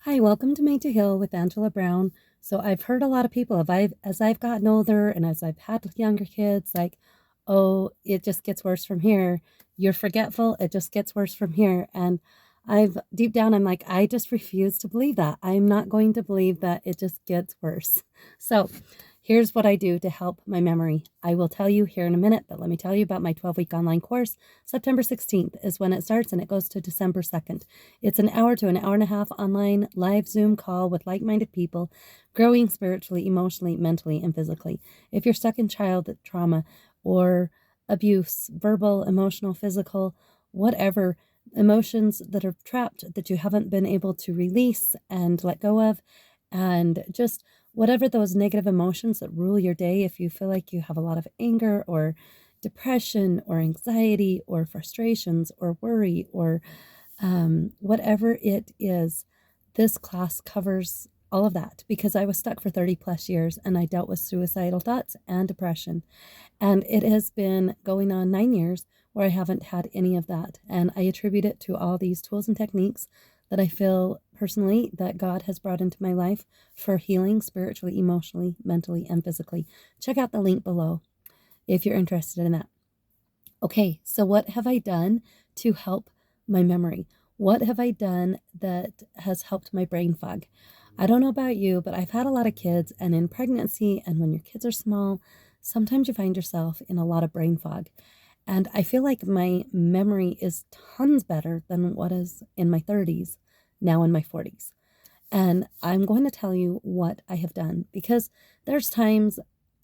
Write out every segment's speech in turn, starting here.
Hi, welcome to Made to Heal with Angela Brown. So I've heard a lot of people, as I've gotten older and as I've had younger kids, like, oh, it just gets worse from here. You're forgetful. It just gets worse from here. And I've deep down, I'm like, I just refuse to believe that. I'm not going to believe that it just gets worse. So here's what I do to help my memory. I will tell you here in a minute, but let me tell you about my 12-week online course. September 16th is when it starts and it goes to December 2nd. It's an hour to an hour and a half online live Zoom call with like-minded people, growing spiritually, emotionally, mentally, and physically. If you're stuck in childhood trauma or abuse, verbal, emotional, physical, whatever, emotions that are trapped that you haven't been able to release and let go of, and just whatever those negative emotions that rule your day, if you feel like you have a lot of anger or depression or anxiety or frustrations or worry or whatever it is, this class covers all of that because I was stuck for 30 plus years and I dealt with suicidal thoughts and depression. And it has been going on 9 years where I haven't had any of that. And I attribute it to all these tools and techniques that I feel personally that God has brought into my life for healing spiritually, emotionally, mentally, and physically. Check out the link below if you're interested in that. Okay, so what have I done to help my memory? What have I done that has helped my brain fog? I don't know about you, but I've had a lot of kids, and in pregnancy and when your kids are small, sometimes you find yourself in a lot of brain fog. And I feel like my memory is tons better than what is in my 30s, now in my 40s. And I'm going to tell you what I have done because there's times,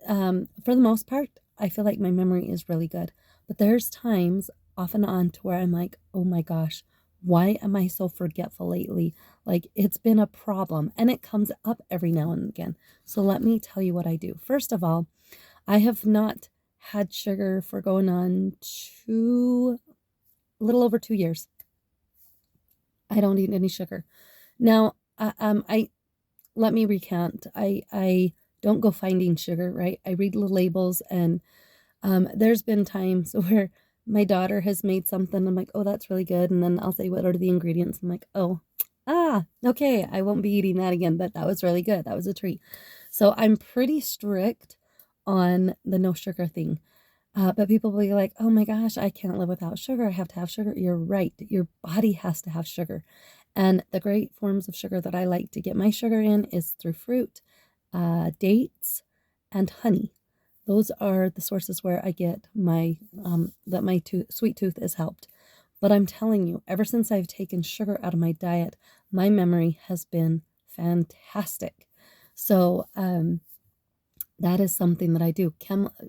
for the most part, I feel like my memory is really good. But there's times off and on to where I'm like, oh my gosh, why am I so forgetful lately? Like it's been a problem and it comes up every now and again. So let me tell you what I do. First of all, I have not had sugar for going on a little over 2 years. I don't eat any sugar. Now, I let me recant. I don't go finding sugar, right? I read the labels, and there's been times where my daughter has made something. I'm like, oh, that's really good, and then I'll say, what are the ingredients? I'm like, oh, okay, I won't be eating that again. But that was really good. That was a treat. So I'm pretty strict on the no sugar thing. But people will be like, oh my gosh, I can't live without sugar. I have to have sugar. You're right. Your body has to have sugar. And the great forms of sugar that I like to get my sugar in is through fruit, dates, and honey. Those are the sources where I get my that my sweet tooth is helped. But I'm telling you, ever since I've taken sugar out of my diet, my memory has been fantastic. So that is something that I do.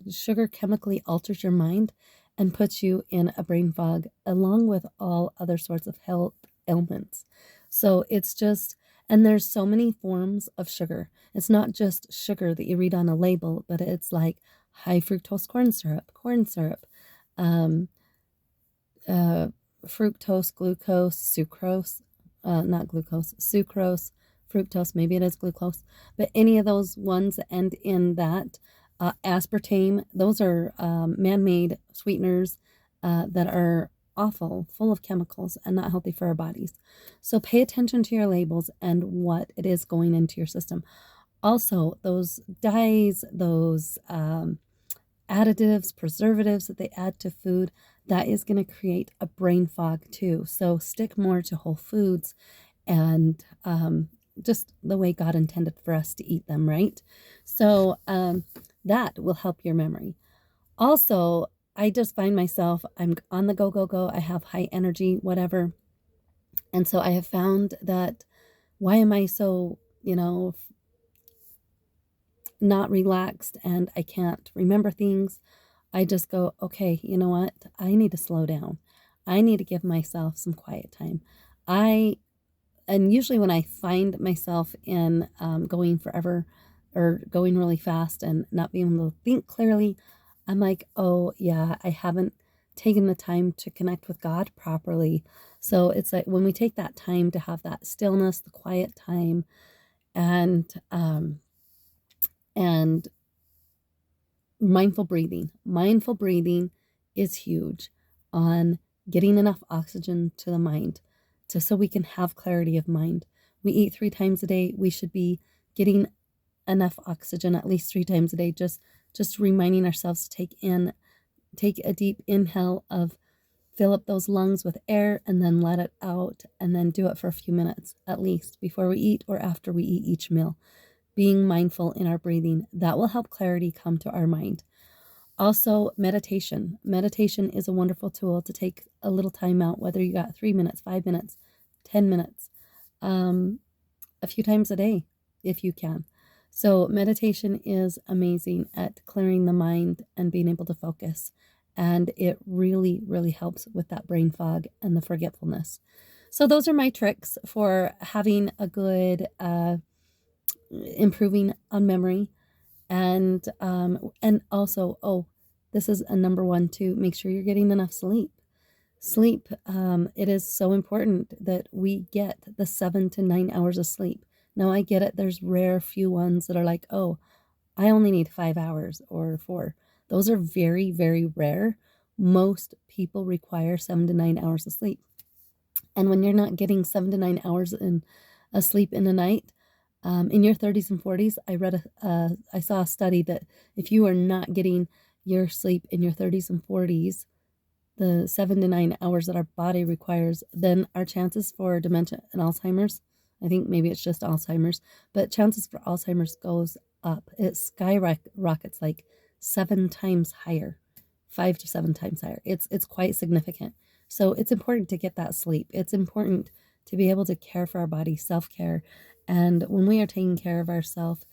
Sugar chemically alters your mind and puts you in a brain fog, along with all other sorts of health ailments. So it's just, and there's so many forms of sugar. It's not just sugar that you read on a label, but it's like high fructose corn syrup, um, uh, fructose, glucose, sucrose, not glucose, sucrose, fructose, maybe it is glucose, but any of those ones that end in that, aspartame, those are man made sweeteners that are awful, full of chemicals and not healthy for our bodies. So pay attention to your labels and what it is going into your system. Also, those dyes, those additives, preservatives that they add to food, that is going to create a brain fog too. So stick more to whole foods and just the way God intended for us to eat them, right? So that will help your memory. Also, I just find myself, I'm on the go, go, go. I have high energy, whatever. And so I have found that why am I so, not relaxed and I can't remember things? I just go, okay, you know what? I need to slow down. I need to give myself some quiet time. I, and usually when I find myself in going forever or going really fast and not being able to think clearly, I'm like, oh, yeah, I haven't taken the time to connect with God properly. So it's like when we take that time to have that stillness, the quiet time, and, um, and mindful breathing. Mindful breathing is huge on getting enough oxygen to the mind so we can have clarity of mind. We eat 3 times a day. We should be getting enough oxygen at least 3 times a day. Just reminding ourselves to take a deep inhale of fill up those lungs with air and then let it out, and then do it for a few minutes at least before we eat or after we eat each meal. Being mindful in our breathing, that will help clarity come to our mind. Also, meditation. Meditation is a wonderful tool to take a little time out, whether you got 3 minutes, 5 minutes, 10 minutes, a few times a day if you can. So, meditation is amazing at clearing the mind and being able to focus. And it really, really helps with that brain fog and the forgetfulness. So, those are my tricks for having a good, improving on memory. And also, oh, this is a number one too. Make sure you're getting enough sleep. Sleep, it is so important that we get the 7 to 9 hours of sleep. Now, I get it. There's rare few ones that are like, oh, I only need 5 hours or 4. Those are very, very rare. Most people require 7 to 9 hours of sleep. And when you're not getting 7 to 9 hours in a sleep in a night, in your 30s and 40s, I saw a study that if you are not getting your sleep in your 30s and 40s, the 7 to 9 hours that our body requires, then our chances for dementia and Alzheimer's, I think maybe it's just Alzheimer's, but chances for Alzheimer's goes up. It skyrockets like 7 times higher, 5 to 7 times higher. It's quite significant. So it's important to get that sleep. It's important to be able to care for our body, self-care. And when we are taking care of ourselves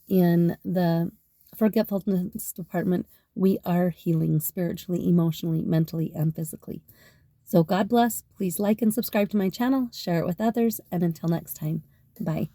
in the forgetfulness department, we are healing spiritually, emotionally, mentally, and physically. So God bless. Please like and subscribe to my channel, share it with others, and until next time, bye.